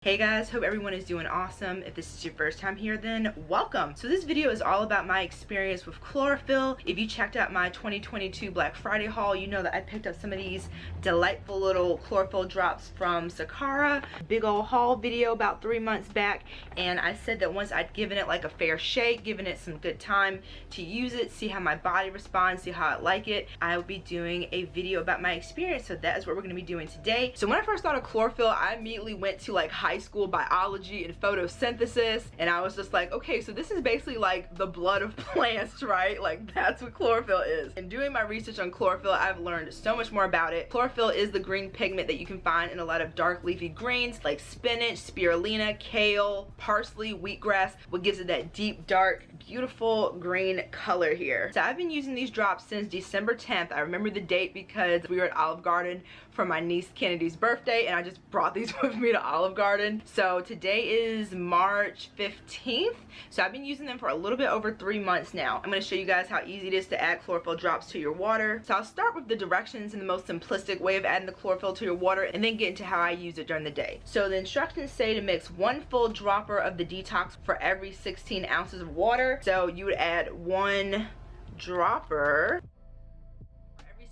Hey guys, hope everyone is doing awesome. If this is your first time here, then welcome. So this video is all about my experience with Chlorophyll. If you checked out my 2022 Black Friday haul, you know that I picked up some of these delightful little Chlorophyll drops from Sakara. Big old haul video about 3 months back, and I said that once I'd given it like a fair shake, given it some good time to use it, see how my body responds, see how I like it, I will be doing a video about my experience. So that is what we're going to be doing today. So when I first thought of Chlorophyll, I immediately went to like high school biology and photosynthesis, and I was just like, okay, so this is basically like the blood of plants, right? Like that's what chlorophyll is. And doing my research on chlorophyll, I've learned so much more about it. Chlorophyll is the green pigment that you can find in a lot of dark leafy greens like spinach, spirulina, kale, parsley, wheatgrass, what gives it that deep, dark, beautiful green color here. So I've been using these drops since December 10th. I remember the date because we were at Olive Garden for my niece Kennedy's birthday, and I just brought these with me to Olive Garden. So today is March 15th. So I've been using them for a little bit over 3 months now. I'm going to show you guys how easy it is to add chlorophyll drops to your water. So I'll start with the directions and the most simplistic way of adding the chlorophyll to your water, and then get into how I use it during the day. So the instructions say to mix 1 full dropper of the detox for every 16 ounces of water. So you would add 1 dropper.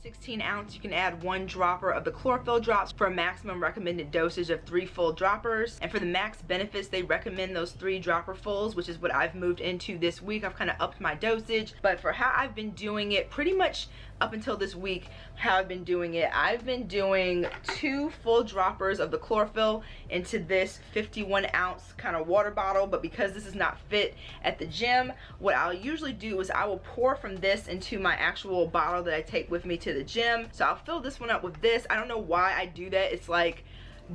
16 ounce, you can add 1 dropper of the chlorophyll drops for a maximum recommended dosage of 3 full droppers. And for the max benefits, they recommend those 3 dropper fulls, which is what I've moved into this week. I've kind of upped my dosage, but for how I've been doing it, pretty much up until this week, how I've been doing it, I've been doing 2 full droppers of the chlorophyll into this 51 ounce kind of water bottle. But because this is not fit at the gym, what I'll usually do is I will pour from this into my actual bottle that I take with me to the gym. So I'll fill this one up with this. I don't know why I do that. It's like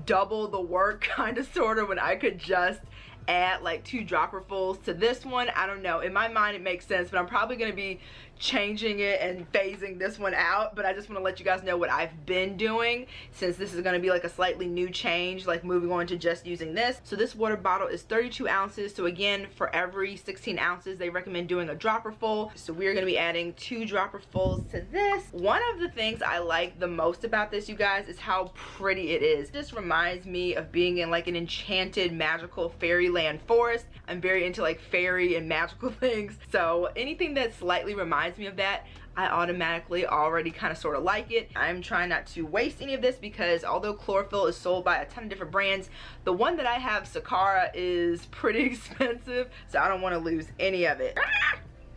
double the work kind of sort of, when I could just add like 2 dropper fulls to this one. I don't know, in my mind it makes sense, but I'm probably going to be changing it and phasing this one out. But I just want to let you guys know what I've been doing, since this is going to be like a slightly new change, like moving on to just using this. So this water bottle is 32 ounces. So again, for every 16 ounces they recommend doing a dropper full. So we're going to be adding 2 dropper fulls to this. One of the things I like the most about this, you guys, is how pretty it is. This reminds me of being in like an enchanted magical fairyland forest. I'm very into like fairy and magical things, so anything that slightly reminds me of that, I automatically already kind of sort of like it. I'm trying not to waste any of this, because although chlorophyll is sold by a ton of different brands, the one that I have, Sakara, is pretty expensive, so I don't want to lose any of it.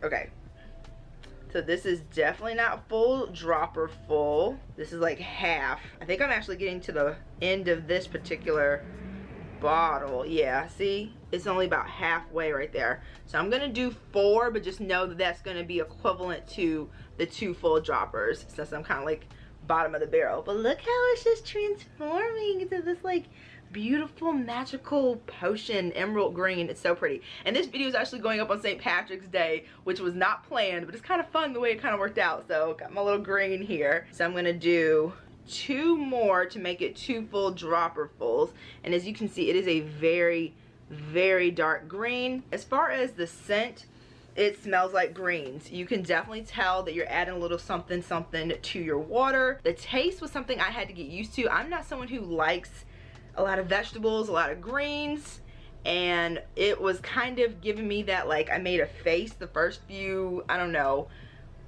Okay, so this is definitely not full dropper full. This is like half. I think I'm actually getting to the end of this particular bottle. Yeah, see, it's only about halfway right there. So I'm gonna do 4, but just know that that's gonna be equivalent to the 2 full droppers, since I'm kind of like bottom of the barrel. But look how it's just transforming into this like beautiful magical potion, emerald green. It's so pretty. And this video is actually going up on St. Patrick's Day, which was not planned, but it's kind of fun the way it kind of worked out. So got my little green here. So I'm gonna do 2 more to make it 2 full dropper fulls. And as you can see, it is a very, very dark green. As far as the scent, it smells like greens. You can definitely tell that you're adding a little something something to your water. The taste was something I had to get used to. I'm not someone who likes a lot of vegetables, a lot of greens, and it was kind of giving me that, like, I made a face the first few, I don't know,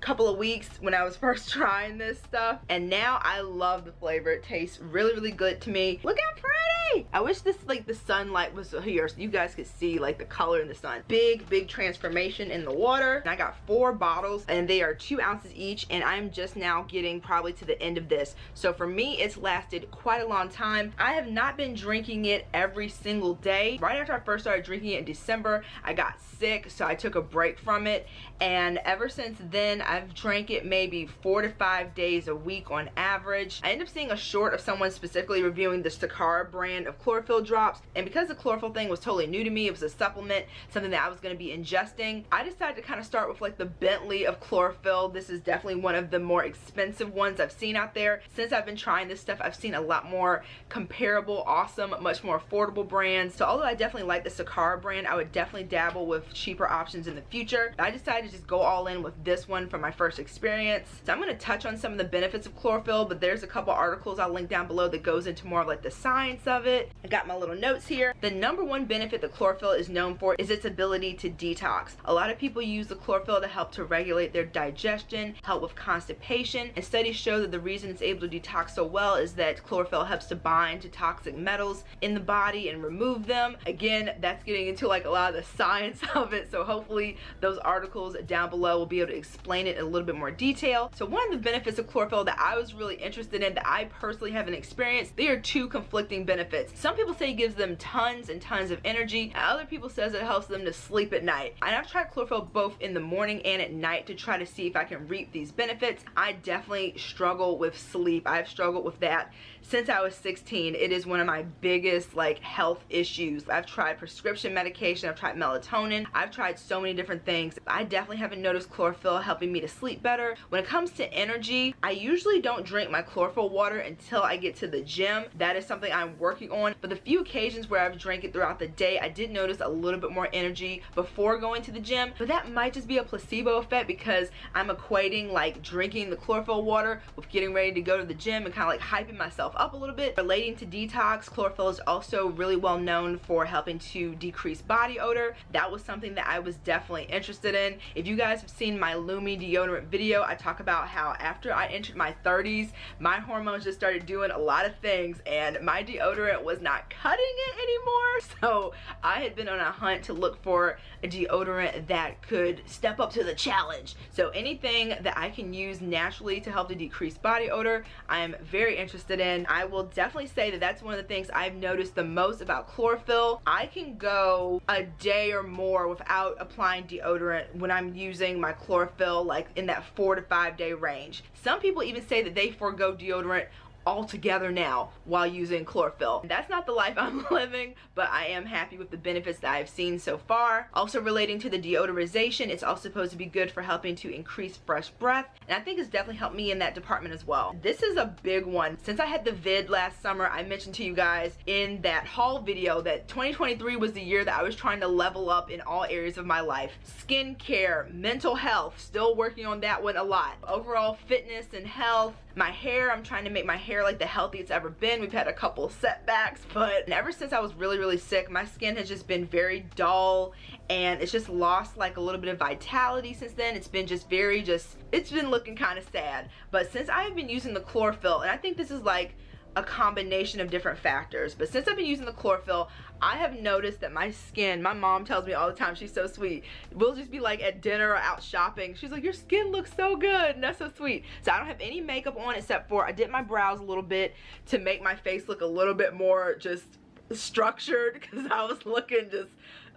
couple of weeks when I was first trying this stuff, and now I love the flavor. It tastes really, really good to me. Look how pretty! I wish this, like, the sunlight was here so you guys could see like the color in the sun. Big transformation in the water. And I got 4 bottles, and they are 2 ounces each, and I'm just now getting probably to the end of this. So for me, it's lasted quite a long time. I have not been drinking it every single day. Right after I first started drinking it in December, I got sick, so I took a break from it, and ever since then I've drank it maybe 4 to 5 days a week on average. I ended up seeing a short of someone specifically reviewing the Sakara brand of chlorophyll drops, and because the chlorophyll thing was totally new to me, it was a supplement, something that I was going to be ingesting, I decided to kind of start with like the Bentley of chlorophyll. This is definitely one of the more expensive ones I've seen out there. Since I've been trying this stuff, I've seen a lot more comparable, awesome, much more affordable brands. So although I definitely like the Sakara brand, I would definitely dabble with cheaper options in the future. I decided to just go all in with this one from from my first experience. So I'm going to touch on some of the benefits of chlorophyll, but there's a couple articles I'll link down below that goes into more of like the science of it. I got my little notes here. The number one benefit that chlorophyll is known for is its ability to detox. A lot of people use the chlorophyll to help to regulate their digestion, help with constipation, and studies show that the reason it's able to detox so well is that chlorophyll helps to bind to toxic metals in the body and remove them. Again, that's getting into like a lot of the science of it, so hopefully those articles down below will be able to explain it in a little bit more detail. So one of the benefits of chlorophyll that I was really interested in that I personally haven't experienced, there are two conflicting benefits. Some people say it gives them tons and tons of energy, and other people says it helps them to sleep at night. And I've tried chlorophyll both in the morning and at night to try to see if I can reap these benefits. I definitely struggle with sleep. I've struggled with that since I was 16. It is one of my biggest like health issues. I've tried prescription medication, I've tried melatonin, I've tried so many different things. I definitely haven't noticed chlorophyll helping me to sleep better. When it comes to energy, I usually don't drink my chlorophyll water until I get to the gym. That is something I'm working on, but the few occasions where I've drank it throughout the day, I did notice a little bit more energy before going to the gym, but that might just be a placebo effect because I'm equating like drinking the chlorophyll water with getting ready to go to the gym and kind of like hyping myself up a little bit. Relating to detox, chlorophyll is also really well known for helping to decrease body odor. That was something that I was definitely interested in. If you guys have seen my Lumi deodorant video, I talk about how after I entered my 30s, my hormones just started doing a lot of things and my deodorant was not cutting it anymore. So I had been on a hunt to look for a deodorant that could step up to the challenge. So anything that I can use naturally to help to decrease body odor, I am very interested in. I will definitely say that that's one of the things I've noticed the most about chlorophyll. I can go a day or more without applying deodorant when I'm using my chlorophyll, like in that 4 to 5 day range. Some people even say that they forego deodorant altogether now while using chlorophyll. That's not the life I'm living, but I am happy with the benefits that I've seen so far. Also relating to the deodorization, it's also supposed to be good for helping to increase fresh breath, and I think it's definitely helped me in that department as well. This is a big one. Since I had the vid last summer, I mentioned to you guys in that haul video that 2023 was the year that I was trying to level up in all areas of my life. Skincare, mental health, still working on that one a lot. Overall fitness and health. My hair, I'm trying to make my hair like the healthiest it's ever been. We've had a couple setbacks, but ever since I was really sick, my skin has just been very dull and it's just lost like a little bit of vitality since then. It's been just it's been looking kind of sad. But since I've been using the chlorophyll, and I think this is like a combination of different factors, but since I've been using the chlorophyll, I have noticed that my skin, my mom tells me all the time, she's so sweet, we'll just be like at dinner or out shopping, she's like, your skin looks so good, and that's so sweet. So I don't have any makeup on except for I did my brows a little bit to make my face look a little bit more just structured because I was looking just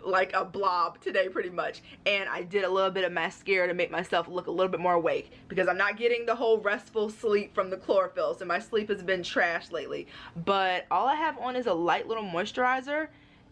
like a blob today pretty much, and I did a little bit of mascara to make myself look a little bit more awake because I'm not getting the whole restful sleep from the chlorophyll, so my sleep has been trash lately. But all I have on is a light little moisturizer,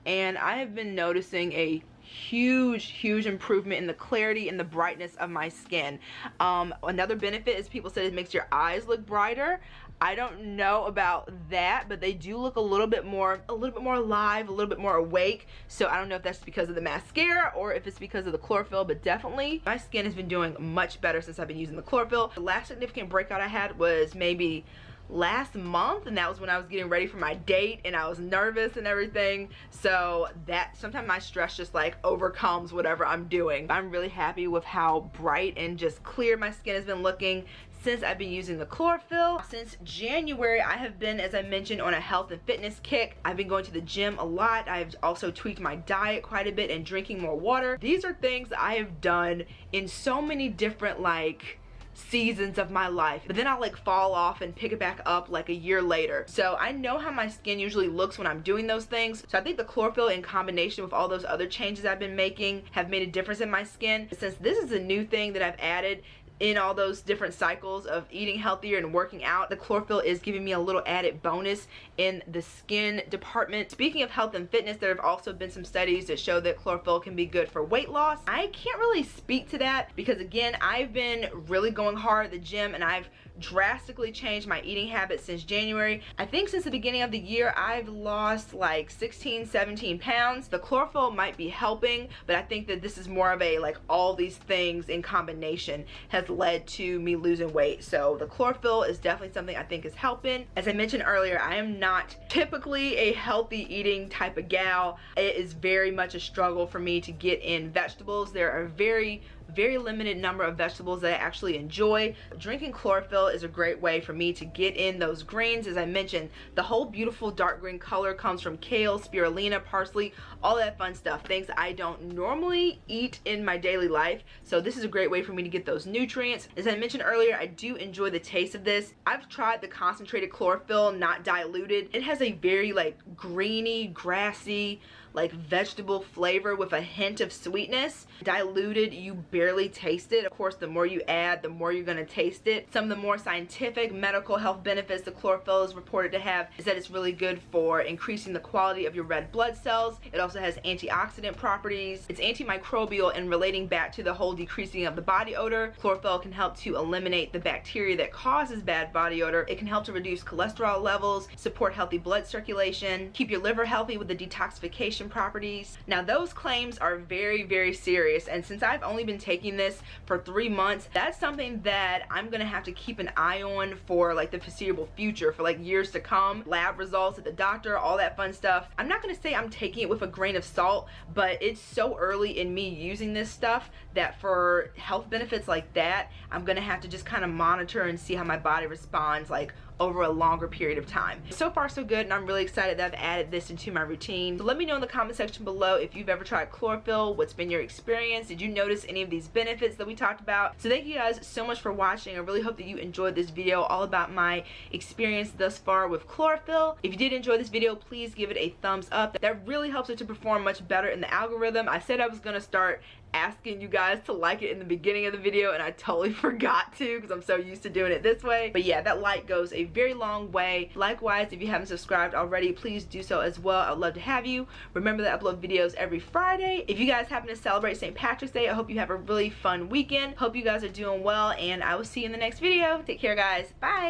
and I have been noticing a huge improvement in the clarity and the brightness of my skin. Another benefit is people said it makes your eyes look brighter. I don't know about that, but they do look a little bit more alive, a little bit more awake. So I don't know if that's because of the mascara or if it's because of the chlorophyll, but definitely my skin has been doing much better since I've been using the chlorophyll. The last significant breakout I had was maybe last month, and that was when I was getting ready for my date and I was nervous and everything. So that sometimes my stress just like overcomes whatever I'm doing. I'm really happy with how bright and just clear my skin has been looking since I've been using the chlorophyll. Since January, I have been, as I mentioned, on a health and fitness kick. I've been going to the gym a lot. I've also tweaked my diet quite a bit and drinking more water. These are things that I have done in so many different like seasons of my life, but then I'll like fall off and pick it back up like a year later. So I know how my skin usually looks when I'm doing those things. So I think the chlorophyll in combination with all those other changes I've been making have made a difference in my skin. Since this is a new thing that I've added in all those different cycles of eating healthier and working out, the chlorophyll is giving me a little added bonus in the skin department. Speaking of health and fitness, there have also been some studies that show that chlorophyll can be good for weight loss. I can't really speak to that because again, I've been really going hard at the gym and I've drastically changed my eating habits since January. I think since the beginning of the year I've lost like 16-17 pounds. The chlorophyll might be helping, but I think that this is more of a like all these things in combination has has led to me losing weight. So the chlorophyll is definitely something I think is helping. As I mentioned earlier, I am not typically a healthy eating type of gal. It is very much a struggle for me to get in vegetables. There are very limited number of vegetables that I actually enjoy. Drinking chlorophyll is a great way for me to get in those greens. As I mentioned, the whole beautiful dark green color comes from kale, spirulina, parsley, all that fun stuff, things I don't normally eat in my daily life. So this is a great way for me to get those nutrients. As I mentioned earlier, I do enjoy the taste of this. I've tried the concentrated chlorophyll, not diluted. It has a very like greeny, grassy, like vegetable flavor with a hint of sweetness. Diluted, you barely taste it. Of course, the more you add, the more you're gonna taste it. Some of the more scientific medical health benefits the chlorophyll is reported to have is that it's really good for increasing the quality of your red blood cells. It also has antioxidant properties. It's antimicrobial and relating back to the whole decreasing of the body odor. Chlorophyll can help to eliminate the bacteria that causes bad body odor. It can help to reduce cholesterol levels, support healthy blood circulation, keep your liver healthy with the detoxification properties. Now those claims are very serious, and since I've only been taking this for 3 months, that's something that I'm gonna have to keep an eye on for like the foreseeable future, for like years to come. Lab results at the doctor, all that fun stuff. I'm not gonna say I'm taking it with a grain of salt, but it's so early in me using this stuff that for health benefits like that, I'm gonna have to just kind of monitor and see how my body responds like over a longer period of time. So far so good, and I'm really excited that I've added this into my routine. So let me know in the comment section below if you've ever tried chlorophyll. What's been your experience? Did you notice any of these benefits that we talked about? So thank you guys so much for watching. I really hope that you enjoyed this video all about my experience thus far with chlorophyll. If you did enjoy this video, please give it a thumbs up. That really helps it to perform much better in the algorithm. I said I was gonna start asking you guys to like it in the beginning of the video, and I totally forgot to because I'm so used to doing it this way. But yeah, that like goes a very long way. Likewise, if you haven't subscribed already, please do so as well. I'd love to have you. Remember that I upload videos every Friday. If you guys happen to celebrate St. Patrick's Day, I hope you have a really fun weekend. Hope you guys are doing well, and I will see you in the next video. Take care, guys. Bye.